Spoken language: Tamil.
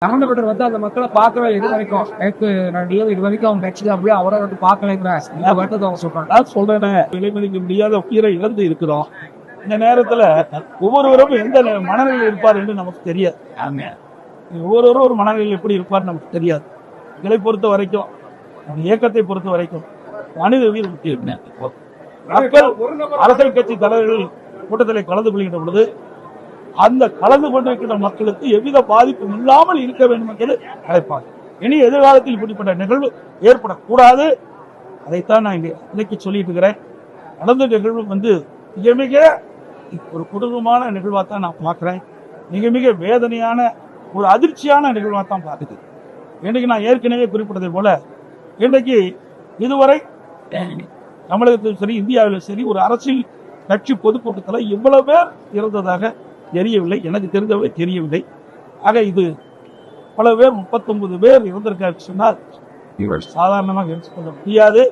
சம்பந்தப்பட்டவர் வந்து அந்த மக்களை பார்க்கவே இது வரைக்கும் எனக்கு நான் இது வரைக்கும் அவங்க கட்சியில் அப்படியே அவரை வந்து பார்க்கலைங்கிறேன் வருத்தத்தை அவங்க சொல்றாங்க. நான் சொல்றேன், விலை மதிக்க முடியாத உயிரை இழந்து இருக்கிறோம். இந்த நேரத்துல ஒவ்வொருவரும் எந்த மனநிலையில் இருப்பார் என்று நமக்கு தெரியாது. ஒவ்வொருவரும் ஒரு மனநிலையில் எப்படி இருப்பார் நமக்கு தெரியாது. இதை பொறுத்த வரைக்கும், அந்த இயக்கத்தை பொறுத்த வரைக்கும் மனித உயிர் முக்கியம். மக்கள் அரசியல் கட்சி தலைவர்கள் கூட்டத்தில் கலந்து கொள்கின்ற பொழுது அந்த கலந்து கொண்டிருக்கின்ற மக்களுக்கு எவ்வித பாதிப்பும் இல்லாமல் இருக்க வேண்டும் என்று அழைப்பாங்க. இனி எதிர்காலத்தில் இப்படிப்பட்ட நிகழ்வு ஏற்படக்கூடாது. அதைத்தான் நான் இன்னைக்கு சொல்லிட்டு இருக்கிறேன். நடந்த நிகழ்வு வந்து மிக மிக ஒரு கொடூரமான நிகழ்வாக தான் நான் பார்க்கிறேன். மிக மிக வேதனையான ஒரு அதிர்ச்சியான நிகழ்வாக தான் பார்க்குது. இன்றைக்கு நான் ஏற்கனவே குறிப்பிட்டதை போல இன்றைக்கு இதுவரை தமிழகத்திலும் சரி இந்தியாவிலும் சரி ஒரு அரசியல் கட்சி பொதுக்கூட்டத்தில் இவ்வளவு பேர் இறந்ததாக தெரியவில்லை. எனக்கு தெரிந்தவரை தெரியவில்லை. ஆக இது பல பேர் 39 பேர் இறந்திருக்காரு சொன்னால் சாதாரணமாக எடுத்துக்கொள்ள முடியாது.